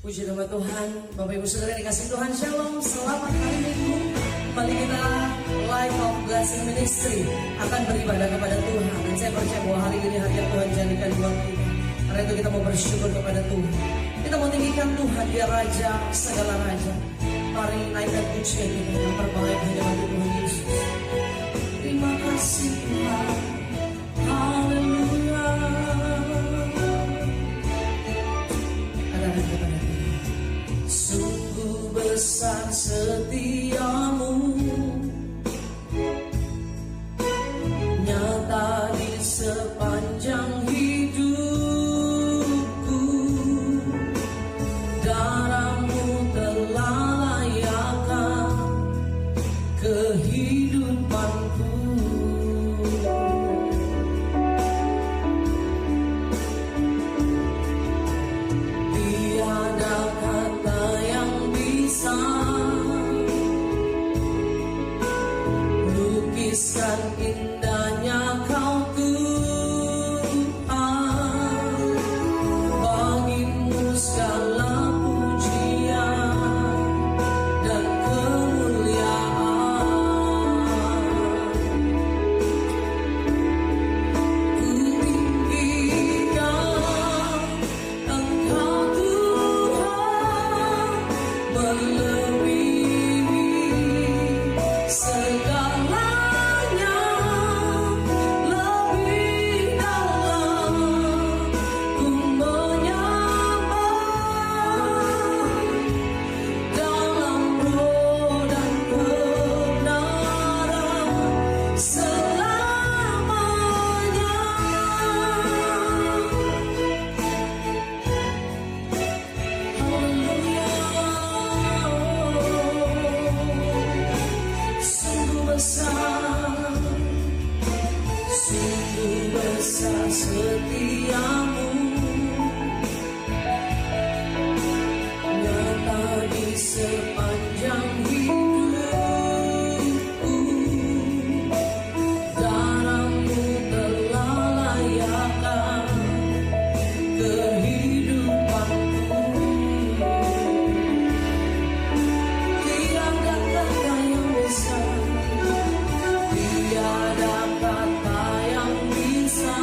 Puji nama Tuhan, Bapak Ibu Saudara yang dikasihi Tuhan, Shalom, selamat hari Minggu. Kembali kita Life of Blessing Ministry akan beribadah kepada Tuhan. Dan saya percaya bahwa hari ini hari yang Tuhan jadikan buat kita. Karena itu kita mau bersyukur kepada Tuhan. Kita mau tinggikan Tuhan, Dia Raja, segala Raja. Mari naikkan pujian kita yang terbaik hanya bagi Tuhan Yesus. Terima kasih Tuhan, haleluya. Sungguh besar setiamu, nyata di sepanjang hidupku. Darahmu telah layakkan kehidupanku. Tiada kata yang bisa lukiskan indahnya Kau Tuhan. Bagimu segala pujian dan kemuliaan. Ku tinggikan Engkau Tuhan, melebihi segalanya, lebih dalam ku menyembah dalam roh dan kebenaran selamanya. Sungguh besar setiamu, nyata di sepanjang hidupku. Darahmu telah layakkan kehidupanku. Tiada kata yang bisa, tiada kata yang bisa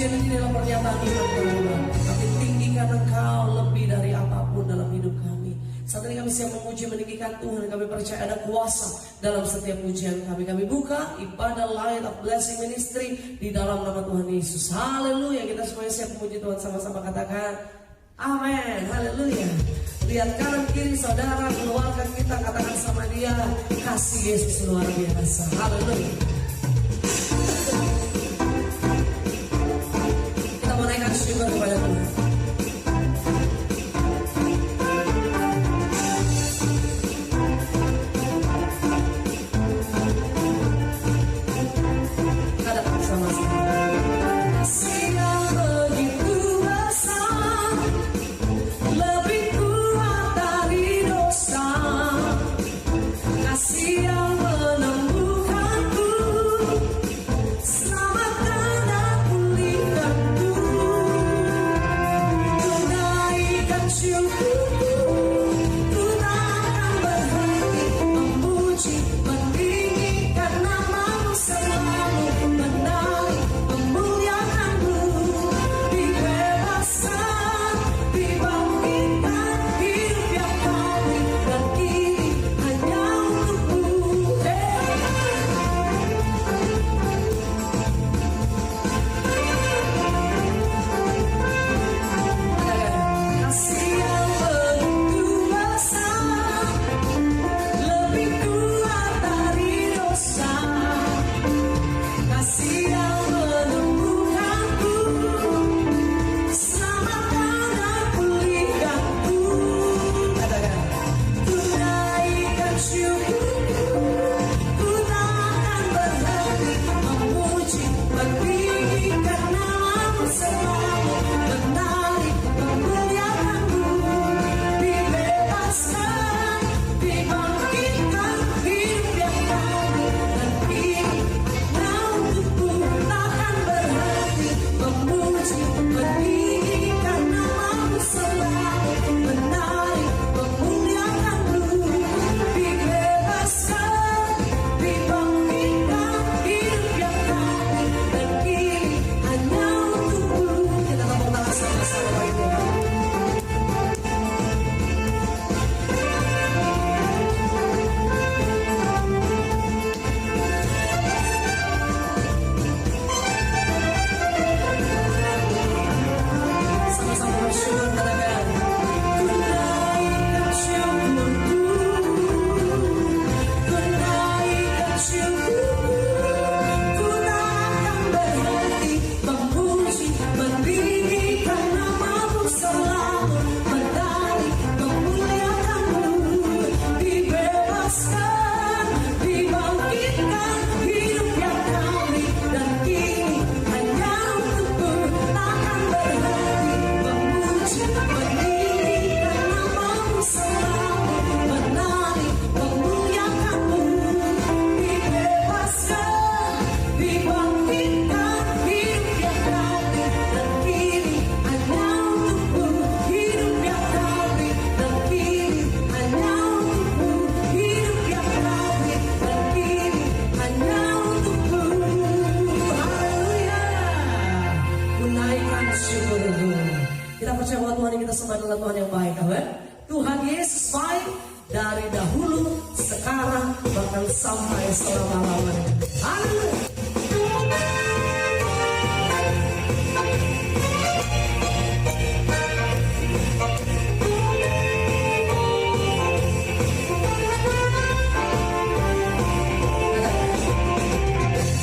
pujian ini adalah pernyataan iman Tuhan. Kami tinggikan Engkau lebih dari apapun dalam hidup kami. Saat ini kami siap memuji meninggikan Tuhan. Kami percaya ada kuasa dalam setiap pujian kami. Kami buka ibadah Light of Blessing Ministry di dalam nama Tuhan Yesus. Haleluya. Kita semuanya siap memuji Tuhan, sama-sama katakan amin. Haleluya. Lihat kanan kiri saudara, keluarga kita, katakan sama dia, kasih Yesus luar biasa. Haleluya. Kita menaikkan syukur kepada Tuhan. Kita percaya bahwa Tuhan yang kita sembah adalah Tuhan yang baik, amin. Tuhan Yesus baik dari dahulu, sekarang, bahkan sampai selama-lamanya. Haleluya.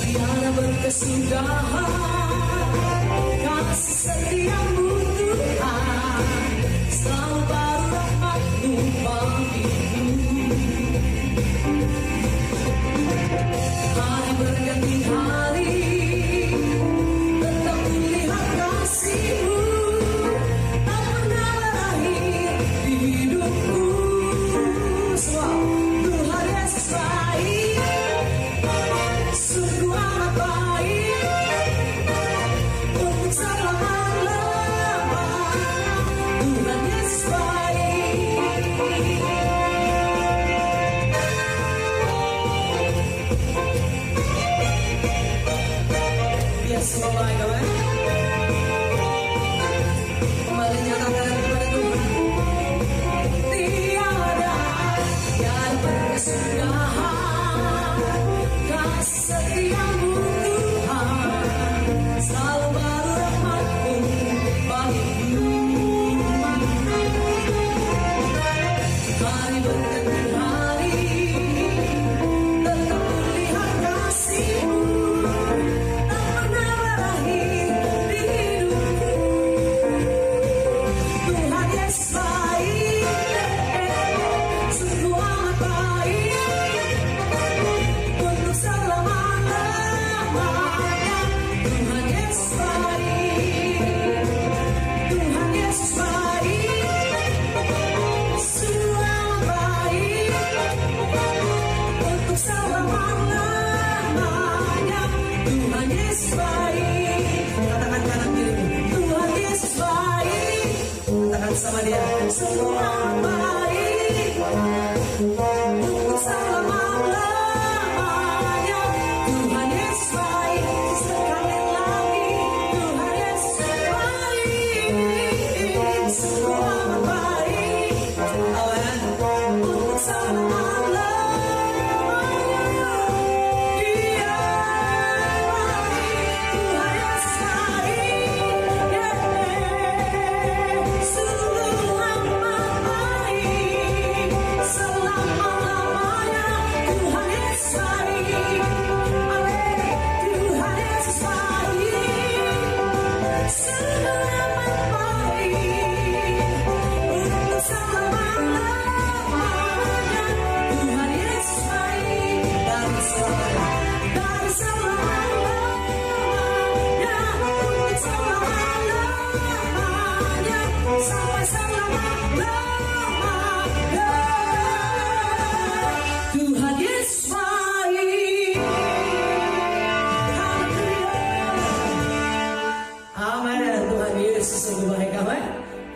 Tiada berkesudahan kasih setiamu Tuhan, selalu baru rahmat-Mu bagiku. Hari berganti hari Sama dia, semua baik untuk selama-lamanya. Tuhan Yesus baik, sekali lagi Tuhan Yesus baik, semua baik, amen, untuk selama-lamanya. Dia baik, Tuhan Yesus baik,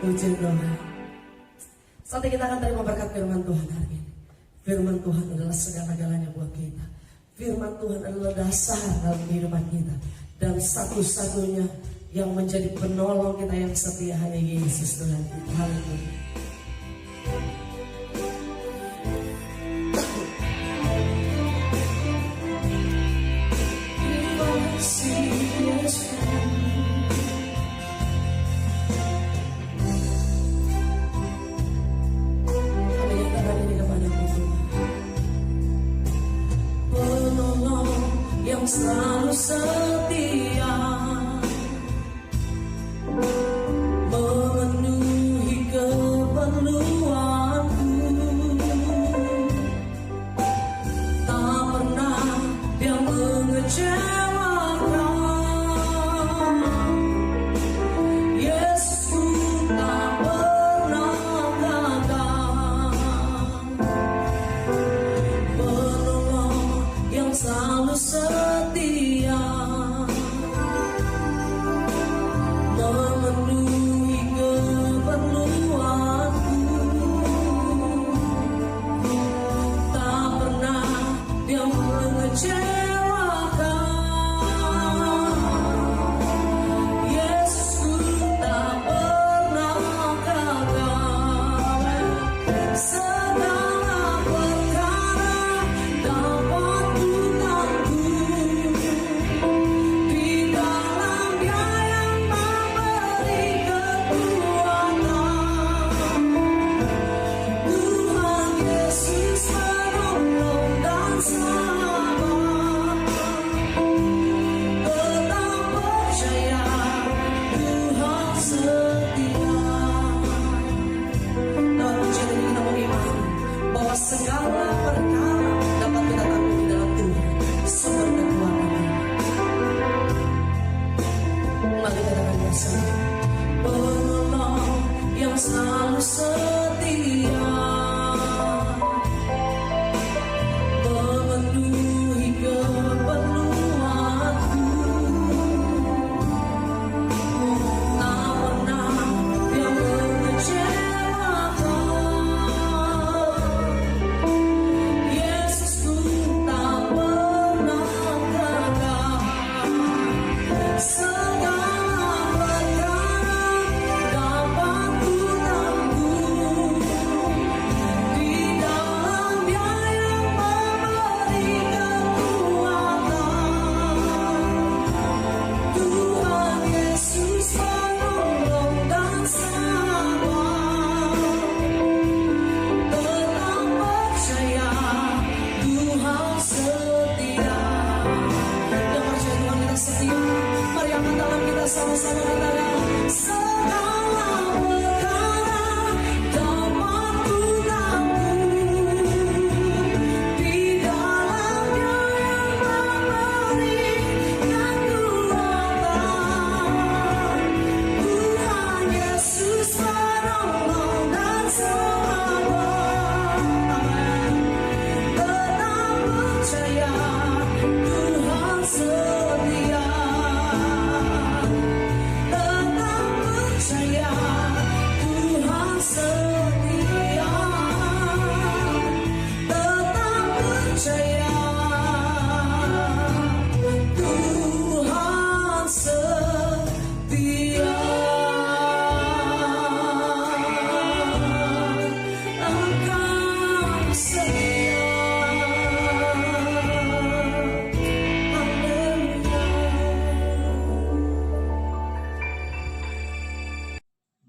puji Tuhan. Saat kita akan terima berkat firman Tuhan hari ini. Firman Tuhan adalah segala-galanya buat kita. Firman Tuhan adalah dasar dalam kehidupan kita. Dan satu-satunya yang menjadi penolong kita yang setia hanya Yesus Tuhan kita. Haleluya. Selalu setia memenuhi keperluanku, tak pernah dia mengecewakan. Yesusku tak pernah gagal, penolong yang selalu setia memenuhi keperluanku, tak pernah dia mengecewakan. Yesusku tak pernah gagal, segala perkara dapat ku tanggung di dalam Dia yang memberi kekuatan. Tuhan Yesus menolong dan selamat, tetap percaya Tuhan setia. Dalam pujian ini kita mengiman bahwa segala perkara dapat kita tanggung di dalam Tuhan, sumber kekuatan. Mari kita katakan bersama, penolong yang selalu setia memenuhi keperluanku, tak pernah dia mengecewakan. Bersama katakan segala perkara dapat ku tampung di dalamnya yang memberikan kekuatan. Tuhan Yesus penolong dan selamat. Amin. Tetap percaya Tuhan setia. Tetap percaya Tuhan setia. Tetap percaya Tuhan setia. Engkau setia.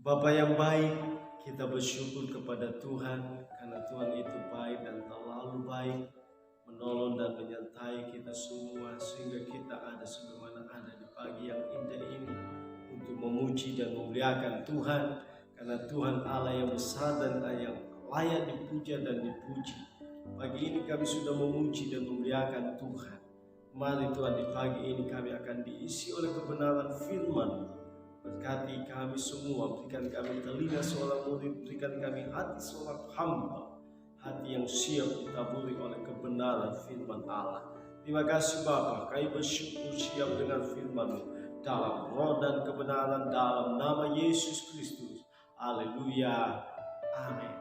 Bapa yang baik, kita bersyukur kepada Tuhan karena Tuhan itu baik dan terlalu baik, menolong dan menyertai kita semua sehingga kita ada sebagaimana ada di pagi yang indah ini untuk memuji dan memuliakan Tuhan, karena Tuhan Allah yang besar dan yang layak dipuja dan dipuji. Pagi ini kami sudah memuji dan memuliakan Tuhan. Mari Tuhan, di pagi ini kami akan diisi oleh kebenaran firman. Berkati kami semua, berikan kami telinga seorang murid, berikan kami hati seorang hamba, hati yang siap ditaburi oleh kebenaran firman Allah. Terima kasih Bapa, kami bersyukur siap dengan firman-Mu dalam roh dan kebenaran dalam nama Yesus Kristus. Haleluya, amin.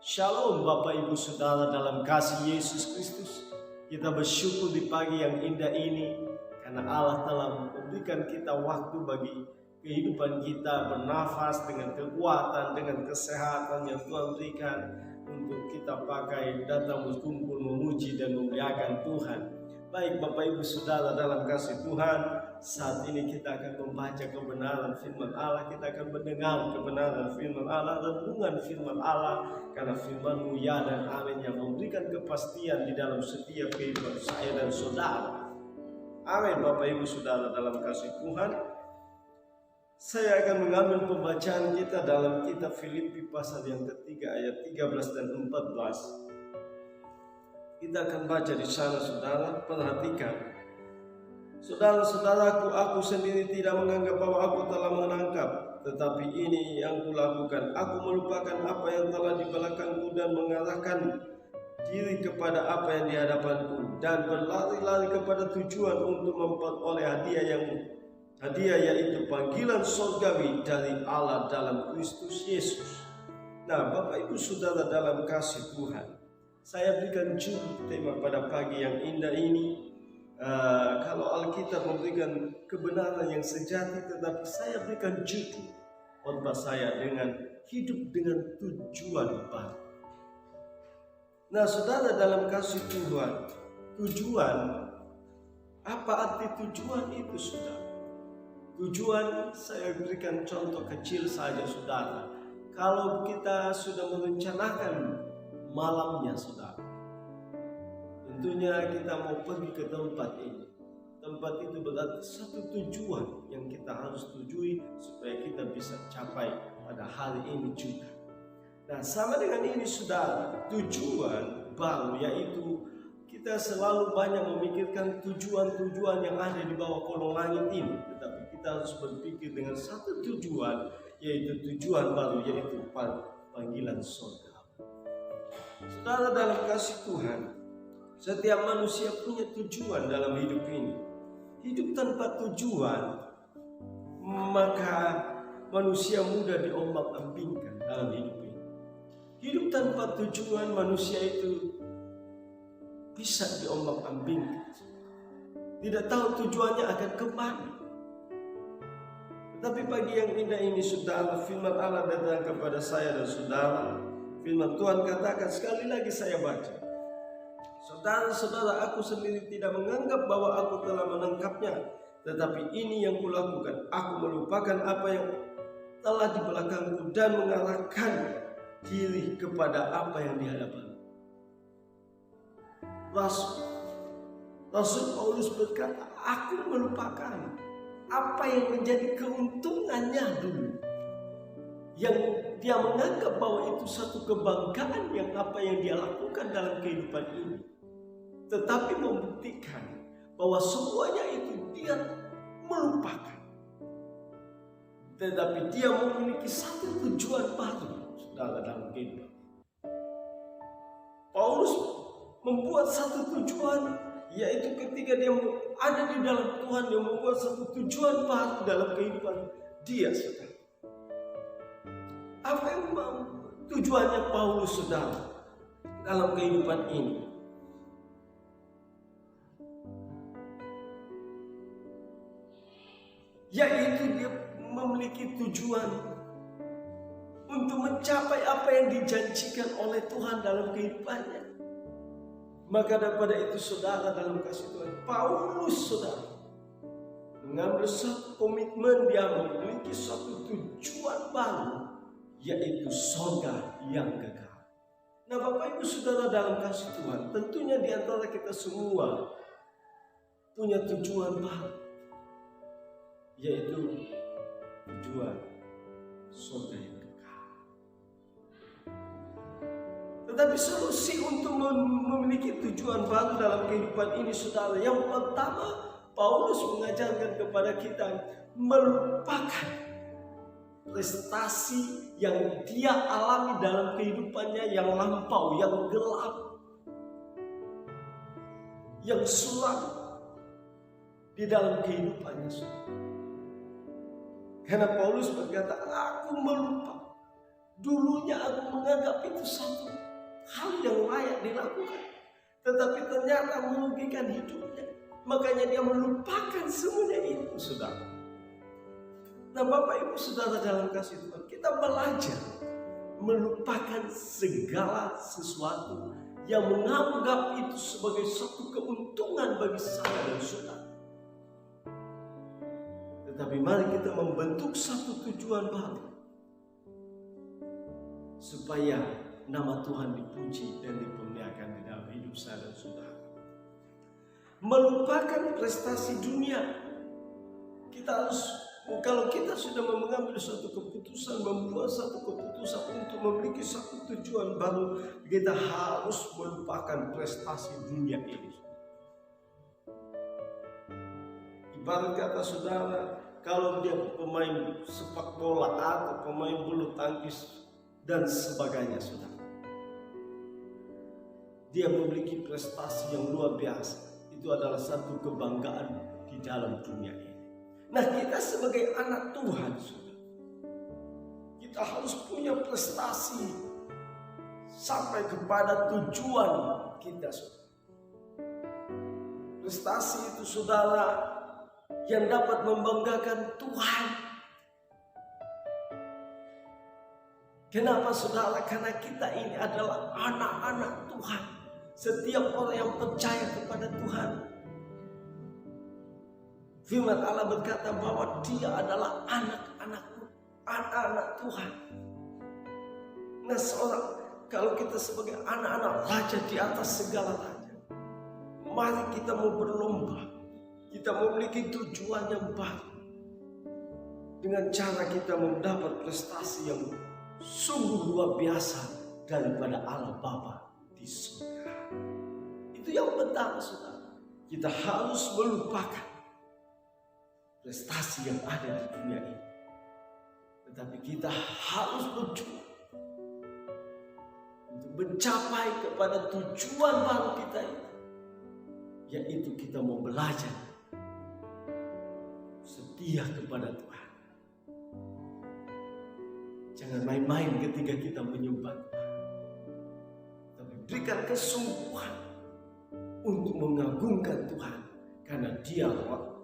Shalom Bapak Ibu Saudara dalam kasih Yesus Kristus. Kita bersyukur di pagi yang indah ini karena Allah telah memberikan kita waktu bagi kehidupan kita, bernafas dengan kekuatan, dengan kesehatan yang Tuhan berikan untuk kita pakai datang berkumpul memuji dan memuliakan Tuhan. Baik Bapak Ibu Saudara dalam kasih Tuhan, saat ini kita akan membaca kebenaran firman Allah, kita akan mendengar kebenaran firman Allah, renungan firman Allah, karena firman-Mu ya dan amin yang memberikan kepastian di dalam setiap kehidupan saya dan saudara. Amin Bapak Ibu Saudara dalam kasih Tuhan. Saya akan mengambil pembacaan kita dalam kitab Filipi pasal yang ketiga ayat 13 dan 14. Kita akan baca di sana saudara, perhatikan. Saudara-saudaraku, aku sendiri tidak menganggap bahwa aku telah menangkap, tetapi ini yang kulakukan. Aku melupakan apa yang telah di belakangku dan mengarahkan diri kepada apa yang di hadapanku, dan berlari-lari kepada tujuan untuk memperoleh hadiah yaitu panggilan surgawi dari Allah dalam Kristus Yesus. Nah Bapak Ibu Saudara dalam kasih Tuhan, saya berikan judul tema pada pagi yang indah ini. Kalau Alkitab memberikan kebenaran yang sejati, tetapi saya berikan judul khotbah saya dengan hidup dengan tujuan baru. Nah saudara dalam kasih Tuhan, tujuan, apa arti tujuan itu saudara? Tujuan, saya berikan contoh kecil saja saudara. Kalau kita sudah merencanakan malamnya saudara, tentunya kita mau pergi ke tempat ini. Tempat itu berarti satu tujuan yang kita harus tujui supaya kita bisa capai pada hari ini juga. Nah sama dengan ini saudara, tujuan baru yaitu kita selalu banyak memikirkan tujuan-tujuan yang ada di bawah kolong langit ini. Tetapi kita harus berpikir dengan satu tujuan, yaitu tujuan baru, yaitu panggilan surga. Saudara dalam kasih Tuhan, setiap manusia punya tujuan dalam hidup ini. Hidup tanpa tujuan, maka manusia mudah diombak-ambingkan dalam hidup ini. Hidup tanpa tujuan, manusia itu bisa diombak-ambingkan. Tidak tahu tujuannya akan kemana. Tapi pagi yang indah ini saudara, firman Allah datang kepada saya dan saudara. Firman Tuhan katakan, sekali lagi saya baca. Saudara-saudara, aku sendiri tidak menganggap bahwa aku telah menangkapnya, tetapi ini yang kulakukan. Aku melupakan apa yang telah di belakangku dan mengarahkan diri kepada apa yang di hadapan. Rasul Paulus berkata, aku melupakan apa yang menjadi keuntungannya dulu. Yang dia menganggap bahwa itu satu kebanggaan yang apa yang dia lakukan dalam kehidupan ini. Tetapi membuktikan bahwa semuanya itu dia melupakan. Tetapi dia memiliki satu tujuan baru dalam kehidupan. Paulus membuat satu tujuan, yaitu ketika dia ada di dalam Tuhan, dia membuat satu tujuan baru dalam kehidupan dia, saudara. Apa yang tujuannya Paulus, saudara, dalam kehidupan ini? Yaitu dia memiliki tujuan untuk mencapai apa yang dijanjikan oleh Tuhan dalam kehidupannya. Maka daripada itu, saudara, dalam kasih Tuhan, Paulus, saudara, mengambil satu komitmen, dia memiliki satu tujuan baru, yaitu surga yang kekal. Nah, Bapak Ibu Saudara, dalam kasih Tuhan, tentunya di antara kita semua punya tujuan baru, yaitu tujuan surga yang kekal. Tetapi solusi untuk memiliki tujuan baru dalam kehidupan ini, saudara, yang pertama, Paulus mengajarkan kepada kita melupakan prestasi yang dia alami dalam kehidupannya yang lampau, yang gelap, yang suram di dalam kehidupannya, saudara. Karena Paulus berkata, aku melupa. Dulunya aku menganggap itu satu hal yang layak dilakukan, tetapi ternyata merugikan hidupnya. Makanya dia melupakan semuanya itu, saudara. Nah, Bapak Ibu Saudara, dalam kasih Tuhan, kita belajar melupakan segala sesuatu yang menganggap itu sebagai suatu keuntungan bagi saya dan saudara. Tetapi mari kita membentuk satu tujuan baru, supaya nama Tuhan dipuji dan dipermuliakan di dalam hidup saya dan saudara. Melupakan prestasi dunia. Kita harus, kalau kita sudah mengambil suatu keputusan, membuat satu keputusan untuk memiliki satu tujuan baru, kita harus melupakan prestasi dunia ini. Ibarat kata, saudara, kalau dia pemain sepak bola atau pemain bulu tangkis dan sebagainya, saudara, dia memiliki prestasi yang luar biasa. Itu adalah satu kebanggaan di dalam dunia ini. Nah, kita sebagai anak Tuhan, saudara, kita harus punya prestasi sampai kepada tujuan kita, saudara. Prestasi itu, saudara, yang dapat membanggakan Tuhan. Kenapa, saudara? Karena kita ini adalah anak-anak Tuhan. Setiap orang yang percaya kepada Tuhan, firman Allah berkata bahwa dia adalah anak-anak Tuhan. Nah, kalau kita sebagai anak-anak raja di atas segala raja, mari kita mau berlomba. Kita memiliki tujuan yang baru dengan cara kita mendapat prestasi yang sungguh luar biasa daripada Allah Bapa di surga. Itu yang pertama, saudara. Kita harus melupakan prestasi yang ada di dunia ini, tetapi kita harus berjuang untuk mencapai kepada tujuan baru kita itu, yaitu kita mau belajar setia kepada Tuhan. Jangan main-main ketika kita menyembah Tuhan, tapi berikan kesungguhan untuk mengagungkan Tuhan, karena Dia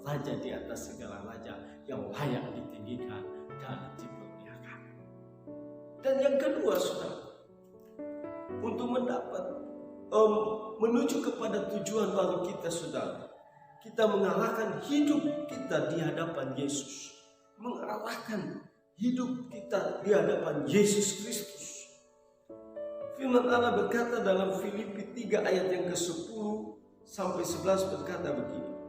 Raja di atas segala raja yang layak ditinggikan dan dipermuliakan. Dan yang kedua, saudara, untuk menuju kepada tujuan baru kita, saudara, kita mengarahkan hidup kita di hadapan Yesus, mengarahkan hidup kita di hadapan Yesus Kristus. Firman Allah berkata dalam Filipi 3 ayat yang ke-10 sampai 11 berkata begini.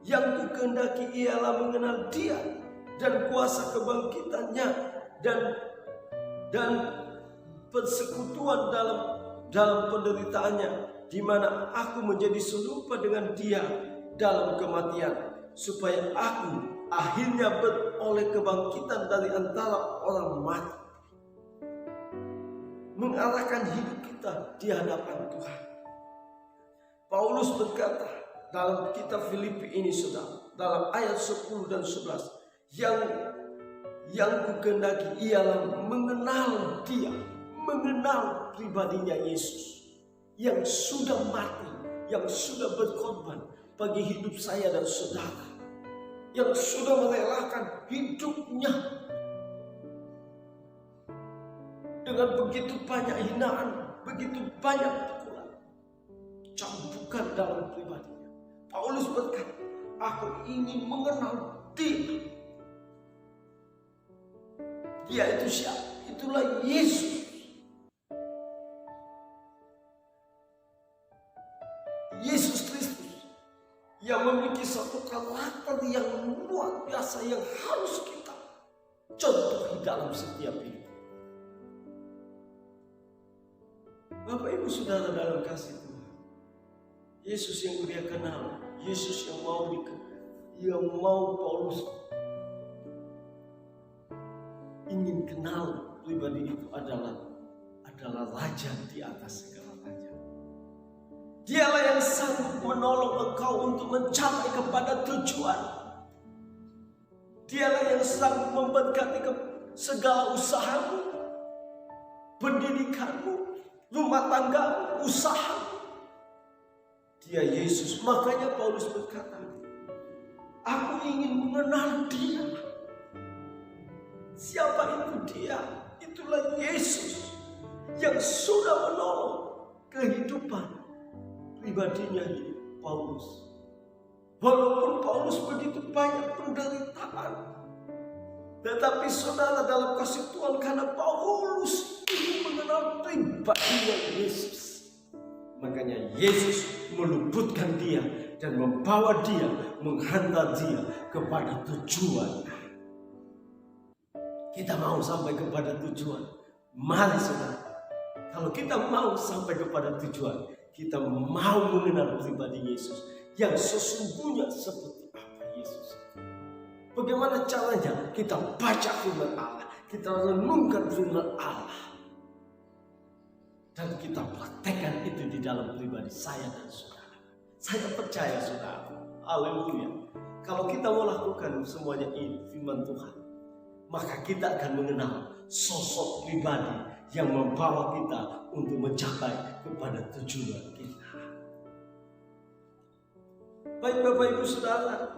Yang kukehendaki ialah mengenal Dia dan kuasa kebangkitannya dan persekutuan dalam penderitaannya, di mana aku menjadi serupa dengan Dia dalam kematian, supaya aku akhirnya beroleh kebangkitan dari antara orang mati. Mengarahkan hidup kita di hadapan Tuhan. Paulus berkata dalam kitab Filipi ini, saudara, dalam ayat 10 dan 11, yang kukehendaki ialah mengenal Dia, mengenal pribadinya Yesus yang sudah mati, yang sudah berkorban bagi hidup saya dan saudara, yang sudah merelakan hidupnya dengan begitu banyak hinaan, begitu banyak pukulan, cambukan dalam pribadinya. Paulus berkata, aku ingin mengenal Dia. Dia itu siapa? Itulah Yesus. Yesus Kristus yang memiliki satu karakter yang luar biasa yang harus kita contohi dalam setiap hidup. Bapak Ibu Saudara dalam kasih Tuhan, Yesus yang dia kenal, Yesus yang mau Paulus ingin kenal pribadi itu adalah Raja di atas segala raja. Dialah yang sanggup menolong engkau untuk mencapai kepada tujuan. Dialah yang sanggup memberkati segala usahamu, pendidikanmu, rumah tanggamu, usahamu. Dia Yesus. Makanya Paulus berkata, aku ingin mengenal Dia. Siapa itu Dia? Itulah Yesus yang sudah menolong kehidupan pribadinya Paulus. Walaupun Paulus begitu banyak penderitaan, tetapi saudara dalam kasih Tuhan, karena Paulus ingin mengenal pribadinya Yesus, makanya Yesus meluputkan dia dan membawa dia, menghantar dia kepada tujuan. Kita mau sampai kepada tujuan. Mari saudara, kalau kita mau sampai kepada tujuan, kita mau mengenal pribadi Yesus yang sesungguhnya seperti apa Yesus. Bagaimana caranya? Kita baca firman Allah, kita renungkan firman Allah, dan kita praktekkan itu di dalam pribadi saya dan saudara. Saya percaya saudara, haleluya, kalau kita mau lakukan semuanya ini firman Tuhan, maka kita akan mengenal sosok pribadi yang membawa kita untuk mencapai kepada tujuan kita. Baik Bapak Ibu Saudara,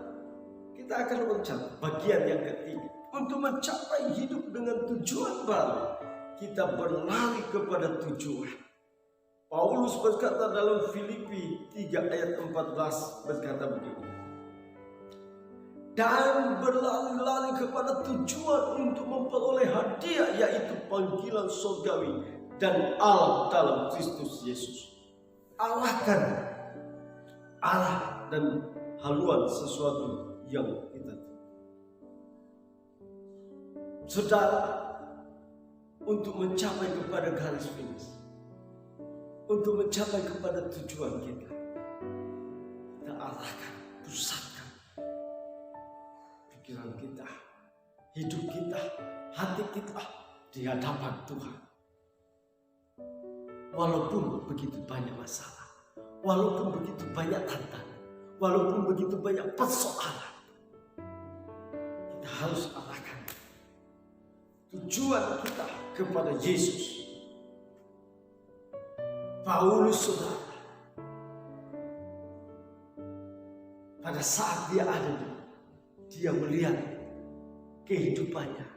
kita akan mencapai bagian yang ketiga. Untuk mencapai hidup dengan tujuan baru, kita berlari kepada tujuan. Paulus berkata dalam Filipi 3 ayat 14 berkata begini, dan berlari-lari kepada tujuan untuk memperoleh hadiah, yaitu panggilan surgawi dan Allah dalam Kristus Yesus. Arahkan arah dan haluan sesuatu yang kita saudara, untuk mencapai kepada garis finish, untuk mencapai kepada tujuan kita arahkan, pusatkan pikiran kita, hidup kita, hati kita di hadapan Tuhan. Walaupun begitu banyak masalah, walaupun begitu banyak tantangan, walaupun begitu banyak persoalan, kita harus arahkan tujuan kita kepada Yesus. Paulus saudara, pada saat dia ada di, dia melihat kehidupannya,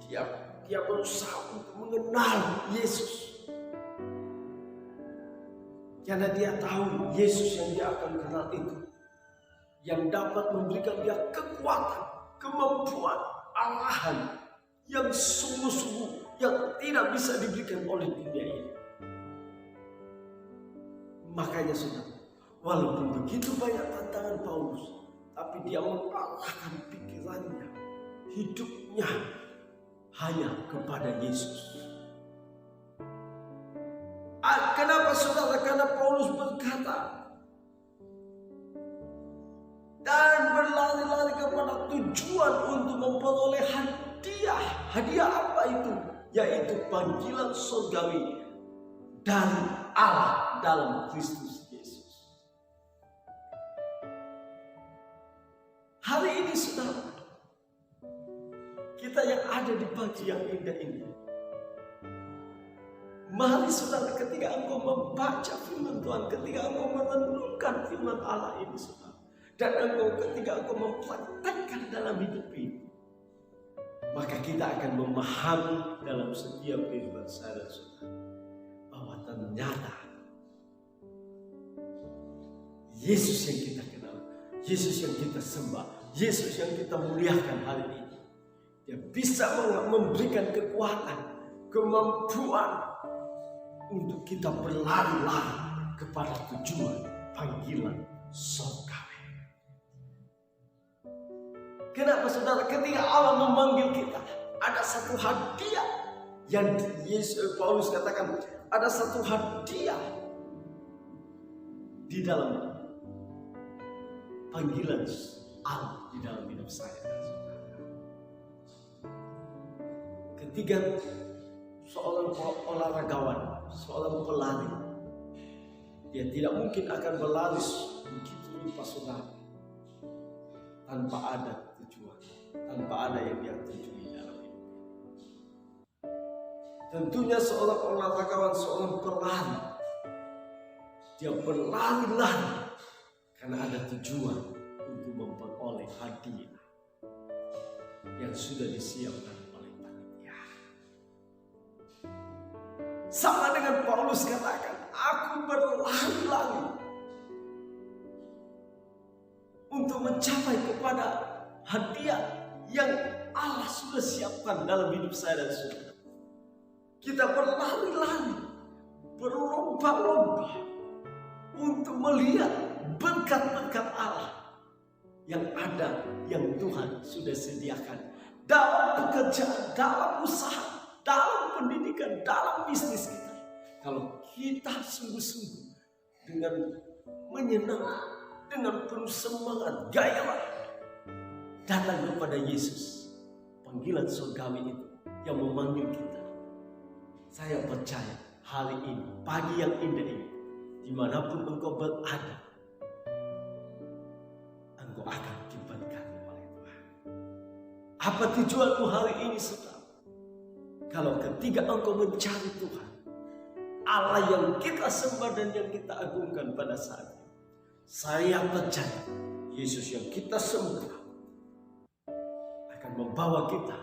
dia berusaha untuk mengenal Yesus, karena dia tahu Yesus yang dia akan kenal itu yang dapat memberikan dia kekuatan, kemampuan, arahan yang sungguh-sungguh yang tidak bisa diberikan oleh dunia ini. Makanya saudara, Walaupun begitu banyak tantangan Paulus, tapi dia mengarahkan pikirannya, hidupnya hanya kepada Yesus. Kenapa saudara? Karena Paulus berkata, dan berlari-lari kepada tujuan untuk memperoleh hadiah. Hadiah apa itu? Yaitu panggilan surgawi dari Allah dalam Kristus Yesus. Hari ini saudara, kita yang ada di pagi yang indah ini, mari saudara, ketika engkau membaca firman Tuhan, ketika engkau merenungkan firman Allah ini saudara, dan ketika engkau mempraktekkan dalam hidup ini, maka kita akan memahami dalam setiap kehidupan saya dan saudara, bahwa ternyata Yesus yang kita kenal, Yesus yang kita sembah, Yesus yang kita muliakan hari ini, dia bisa memberikan kekuatan, kemampuan untuk kita berlari-lari kepada tujuan panggilan surgawi. Kenapa saudara? Ketika Allah memanggil kita, ada satu hadiah yang Paulus katakan, ada satu hadiah di dalam panggilan Allah di dalam hidup saya. Ketika seorang olahragawan, seorang pelari, dia tidak mungkin akan berlari begitu rupa saudara tanpa ada tujuan, tanpa ada yang dia tuju dalam hidup. Tentunya seorang olahragawan, seorang pelari, dia berlari-lari karena ada tujuan untuk memperoleh hadiah yang sudah disiapkan oleh panitia. Sama dengan Paulus katakan, aku berlari-lari untuk mencapai kepada hadiah yang Allah sudah siapkan dalam hidup saya dan saudara. Kita berlari-lari, berlomba-lomba untuk melihat berkat-berkat Allah yang ada, yang Tuhan sudah sediakan dalam pekerjaan, dalam usaha, dalam pendidikan, dalam bisnis kita. Kalau kita sungguh-sungguh dengan menyenangkan, dengan penuh semangat, gairah datang kepada Yesus, panggilan surgawi itu yang memanggil kita. Saya percaya hari ini, pagi yang indah ini, dimanapun engkau berada, engkau akan diberkati oleh Tuhan. Apa tujuanmu hari ini saudara? Kalau ketika engkau mencari Tuhan, Allah yang kita sembah dan yang kita agungkan pada saat ini, saya percaya Yesus yang kita sembah akan membawa kita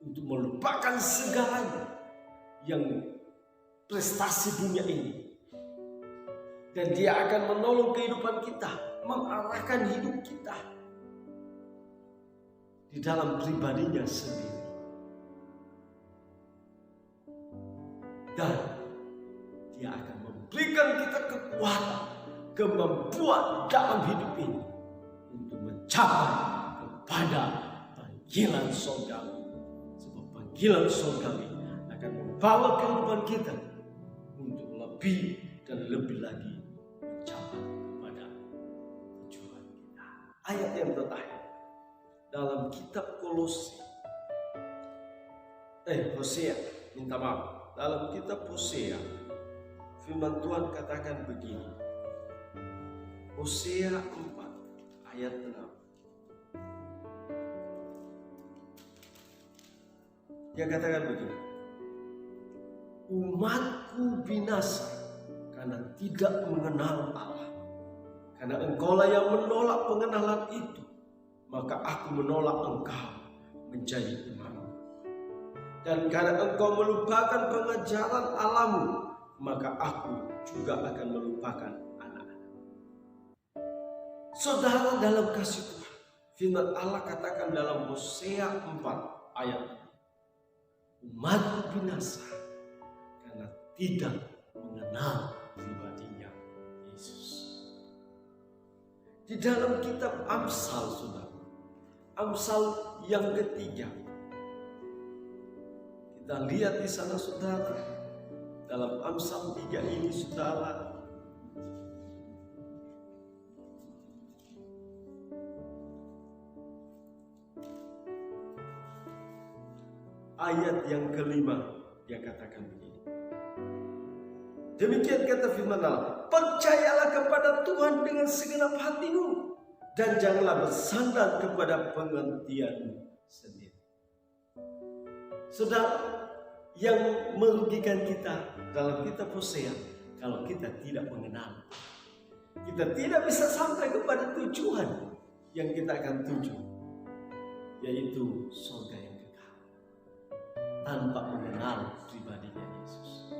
untuk melupakan segalanya yang prestasi dunia ini, dan dia akan menolong kehidupan kita, mengarahkan hidup kita di dalam pribadinya sendiri, dan dia akan memberikan kita kekuatan, kemampuan dalam hidup ini untuk mencapai kepada panggilan surgawi. Sebab panggilan surgawi akan membawa kehidupan kita untuk lebih dan lebih lagi mencapai kepada tujuan kita. Ayat yang terakhir dalam kitab Hosea, minta maaf, dalam kitab Hosea, firman Tuhan katakan begini. Hosea 4 ayat 6. Dia katakan begini. Umatku binasa karena tidak mengenal Allah. Karena engkaulah yang menolak pengenalan itu, maka aku menolak engkau menjadi umatku. Dan karena engkau melupakan pengajaran Allahmu, maka aku juga akan melupakan anak-anak. Saudara, dalam kasih Tuhan, firman Allah katakan dalam Hosea 4 ayat 6, umatku binasa karena tidak mengenal pribadinya Yesus. Di dalam kitab Amsal, saudara, Amsal yang ketiga, kita lihat di sana, saudara, dalam Amsal 3 ini, saudara, ayat yang kelima, dia katakan begini. Demikian kata firman Allah, percayalah kepada Tuhan dengan segenap hatimu, dan janganlah bersandar kepada pengertianmu sendiri. Saudara, yang merugikan kita dalam kitab Hosea, kalau kita tidak mengenal, kita tidak bisa sampai kepada tujuan yang kita akan tuju, yaitu surga yang kekal, tanpa mengenal pribadinya Yesus.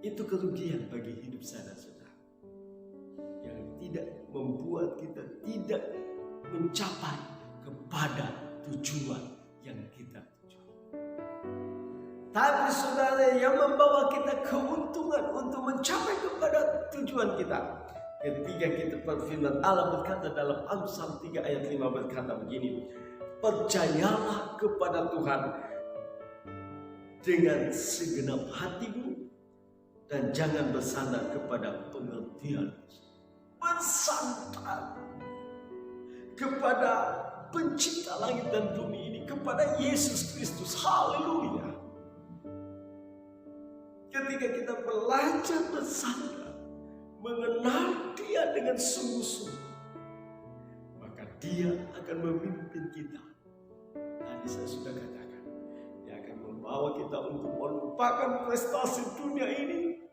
Itu kerugian bagi hidup saya dan saudara, yang tidak membuat kita tidak mencapai kepada tujuan yang kita tuju. Tapi saudara, yang membawa kita keuntungan untuk mencapai kepada tujuan kita, ketika kita berfirman, Allah berkata dalam Amsal 3 ayat 5 berkata begini, percayalah kepada Tuhan dengan segenap hatimu, dan jangan bersandar kepada pengertian. Bersandar kepada pencipta langit dan bumi ini, kepada Yesus Kristus. Haleluya. Ketika kita belajar bersandar, mengenal Dia dengan sungguh-sungguh, maka Dia akan memimpin kita. Tadi saya sudah katakan, Dia akan membawa kita untuk melupakan prestasi dunia ini,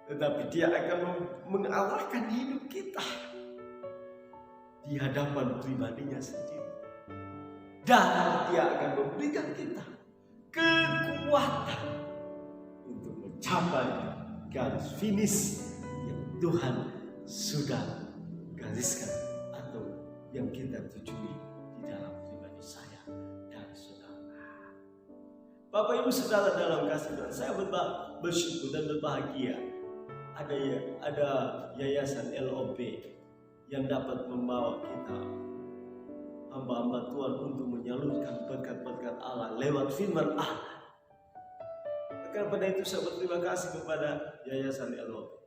tetapi Dia akan mengarahkan hidup kita di hadapan pribadinya sendiri. Dan Dia akan memberikan kita kekuatan untuk mencapai garis finish yang Tuhan sudah gariskan, atau yang kita tujui di dalam pribadi saya dan saudara. Bapak Ibu Saudara dalam kasih Tuhan, saya bersyukur dan berbahagia ada yayasan LOB yang dapat membawa kita, hamba-hamba Tuhan, untuk menyalurkan berkat-berkat Allah lewat firman Allah. Karena pada itu saya berterima kasih kepada yayasan LOB.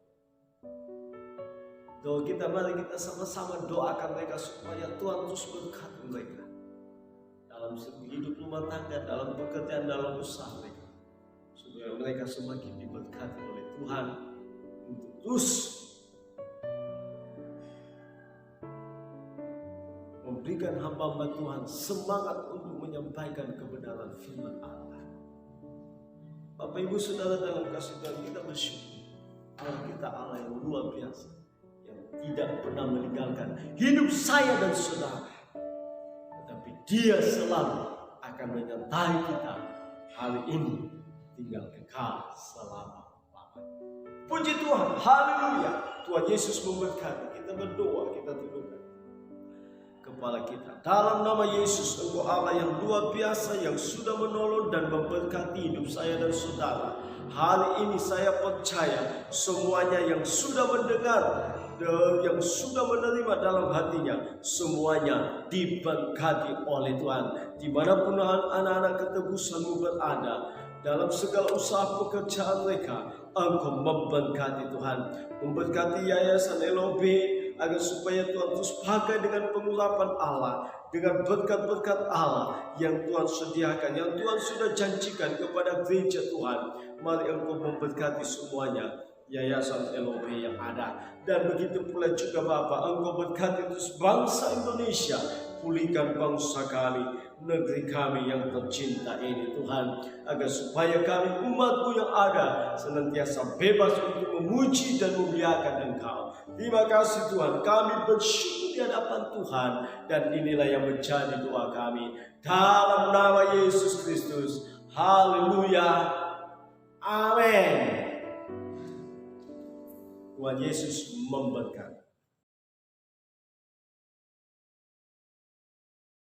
Doa kita, mari kita sama-sama doakan mereka supaya Tuhan terus berkati mereka dalam hidup rumah tangga, dalam pekerjaan, dalam usaha mereka, supaya mereka semakin diberkati oleh Tuhan untuk terus memberikan hamba-hamba Tuhan semangat untuk menyampaikan kebenaran firman Allah. Bapak Ibu Saudara dalam kasih Tuhan, kita bersyukur Allah kita Allah yang luar biasa, yang tidak pernah meninggalkan hidup saya dan saudara, tetapi Dia selalu akan menyertai kita hari ini tinggal kekal selama. Puji Tuhan, haleluya. Tuhan Yesus memberkati. Kita berdoa, kita tundukkan kepala kita. Dalam nama Yesus, Engkau Allah yang luar biasa, yang sudah menolong dan memberkati hidup saya dan saudara. Hari ini saya percaya semuanya yang sudah mendengar, yang sudah menerima dalam hatinya, semuanya diberkati oleh Tuhan. Dimanapun anak-anak ketebusanmu berada, dalam segala usaha pekerjaan mereka, Engkau memberkati Tuhan. Memberkati yayasan LOB, agar supaya Tuhan terus pakai dengan pengurapan Allah, dengan berkat-berkat Allah yang Tuhan sediakan, yang Tuhan sudah janjikan kepada gereja Tuhan. Mari Engkau memberkati semuanya yayasan LOB yang ada. Dan begitu pula juga Bapa, Engkau berkati terus bangsa Indonesia. Pulihkan bangsa kami, negeri kami yang tercinta ini Tuhan, agar supaya kami umat-Mu yang ada senantiasa bebas untuk memuji dan memuliakan Engkau. Terima kasih Tuhan, kami bersyukur di hadapan Tuhan, dan inilah yang menjadi doa kami dalam nama Yesus Kristus. Haleluya, amin. Tuhan Yesus memberkati.